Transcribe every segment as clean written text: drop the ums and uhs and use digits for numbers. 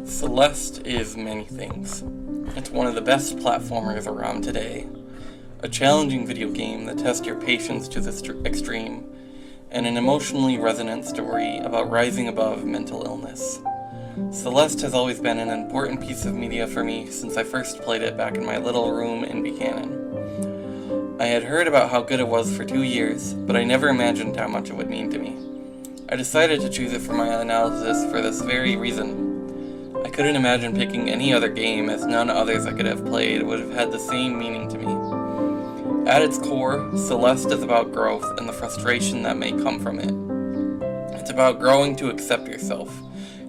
Celeste is many things. It's one of the best platformers around today, a challenging video game that tests your patience to the extreme, and an emotionally resonant story about rising above mental illness. Celeste has always been an important piece of media for me since I first played it back in my little room in Buchanan. I had heard about how good it was for 2 years, but I never imagined how much it would mean to me. I decided to choose it for my analysis for this very reason. I couldn't imagine picking any other game, as none others I could have played would have had the same meaning to me. At its core, Celeste is about growth and the frustration that may come from it. It's about growing to accept yourself,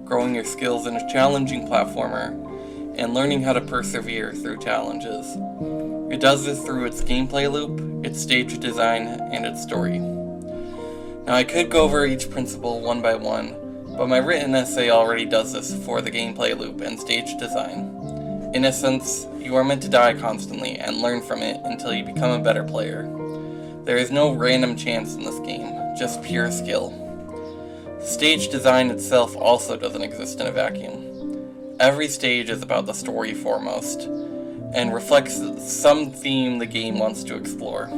growing your skills in a challenging platformer, and learning how to persevere through challenges. It does this through its gameplay loop, its stage design, and its story. Now I could go over each principle one by one, but my written essay already does this for the gameplay loop and stage design. In essence, you are meant to die constantly and learn from it until you become a better player. There is no random chance in this game, just pure skill. Stage design itself also doesn't exist in a vacuum. Every stage is about the story foremost, and reflects some theme the game wants to explore.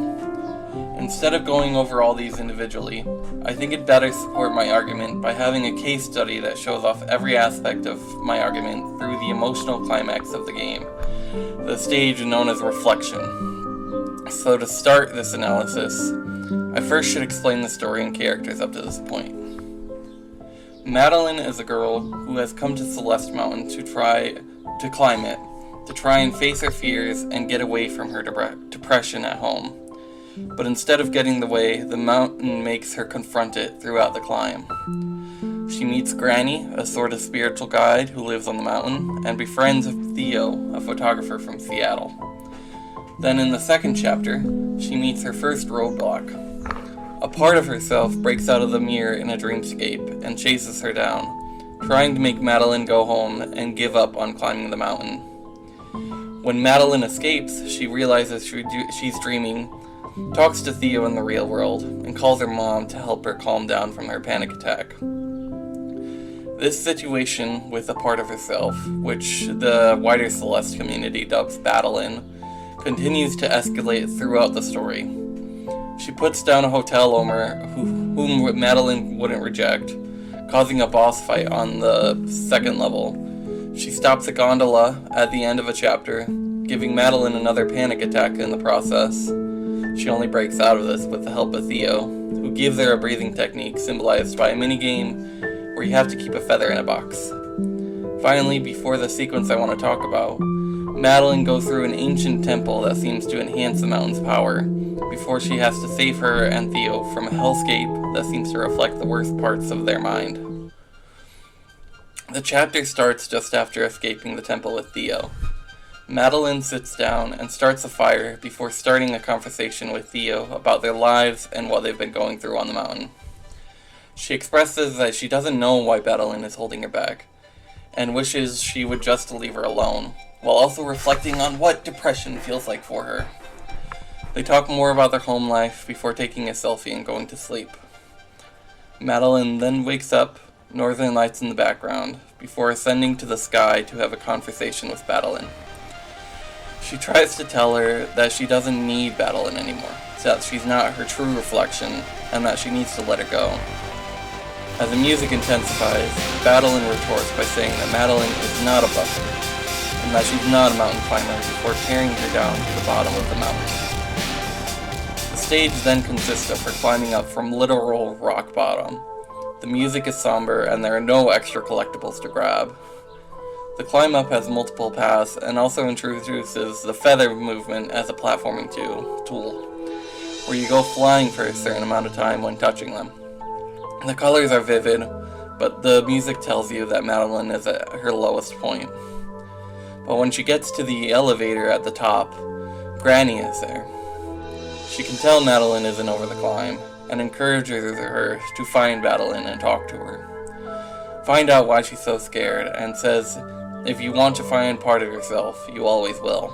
Instead of going over all these individually, I think it better support my argument by having a case study that shows off every aspect of my argument through the emotional climax of the game, the stage known as reflection. So to start this analysis, I first should explain the story and characters up to this point. Madeline is a girl who has come to Celeste Mountain to climb it, to try and face her fears and get away from her depression at home. But instead of getting the way, the mountain makes her confront it throughout the climb. She meets Granny, a sort of spiritual guide who lives on the mountain, and befriends Theo, a photographer from Seattle. Then in the second chapter, she meets her first roadblock. A part of herself breaks out of the mirror in a dreamscape and chases her down, trying to make Madeline go home and give up on climbing the mountain. When Madeline escapes, she realizes she's dreaming, talks to Theo in the real world, and calls her mom to help her calm down from her panic attack. This situation with a part of herself, which the wider Celeste community dubs Battle-In, continues to escalate throughout the story. She puts down a hotel owner whom Madeline wouldn't reject, causing a boss fight on the second level. She stops a gondola at the end of a chapter, giving Madeline another panic attack in the process. She only breaks out of this with the help of Theo, who gives her a breathing technique symbolized by a minigame where you have to keep a feather in a box. Finally, before the sequence I want to talk about, Madeline goes through an ancient temple that seems to enhance the mountain's power, before she has to save her and Theo from a hellscape that seems to reflect the worst parts of their mind. The chapter starts just after escaping the temple with Theo. Madeline sits down and starts a fire before starting a conversation with Theo about their lives and what they've been going through on the mountain. She expresses that she doesn't know why Madeline is holding her back, and wishes she would just leave her alone, while also reflecting on what depression feels like for her. They talk more about their home life before taking a selfie and going to sleep. Madeline then wakes up, northern lights in the background, before ascending to the sky to have a conversation with Madeline. She tries to tell her that she doesn't need Madeline anymore, that she's not her true reflection, and that she needs to let her go. As the music intensifies, Madeline retorts by saying that Madeline is not above her, and that she's not a mountain climber before tearing her down to the bottom of the mountain. The stage then consists of her climbing up from literal rock bottom. The music is somber, and there are no extra collectibles to grab. The climb up has multiple paths and also introduces the feather movement as a platforming tool, where you go flying for a certain amount of time when touching them. The colors are vivid, but the music tells you that Madeline is at her lowest point. But when she gets to the elevator at the top, Granny is there. She can tell Madeline isn't over the climb, and encourages her to find Madeline and talk to her. Find out why she's so scared, and says, if you want to find part of yourself, you always will.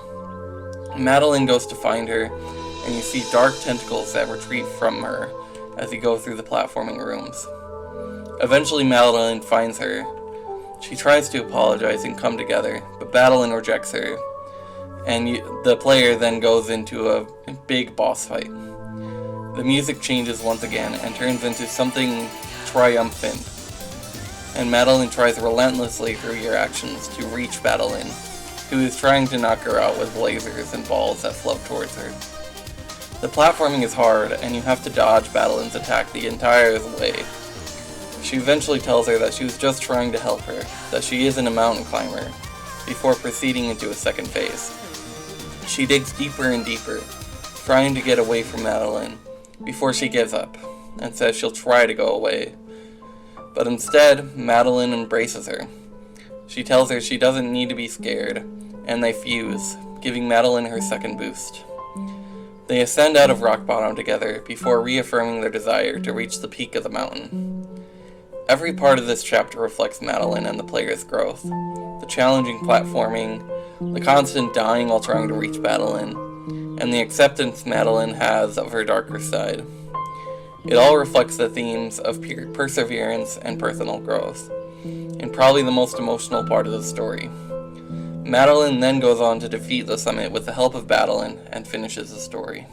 Madeline goes to find her, and you see dark tentacles that retreat from her as you go through the platforming rooms. Eventually Madeline finds her, She tries to apologize and come together, but Madeline rejects her, and the player then goes into a big boss fight. The music changes once again and turns into something triumphant, and Madeline tries relentlessly through your actions to reach Madeline, who is trying to knock her out with lasers and balls that float towards her. The platforming is hard, and you have to dodge Madeline's attack the entire way. She eventually tells her that she was just trying to help her, that she isn't a mountain climber, before proceeding into a second phase. She digs deeper and deeper, trying to get away from Madeline, before she gives up, and says she'll try to go away. But instead, Madeline embraces her. She tells her she doesn't need to be scared, and they fuse, giving Madeline her second boost. They ascend out of rock bottom together before reaffirming their desire to reach the peak of the mountain. Every part of this chapter reflects Madeline and the player's growth. The challenging platforming, the constant dying while trying to reach Madeline, and the acceptance Madeline has of her darker side. It all reflects the themes of perseverance and personal growth, and probably the most emotional part of the story. Madeline then goes on to defeat the summit with the help of Madeline and finishes the story.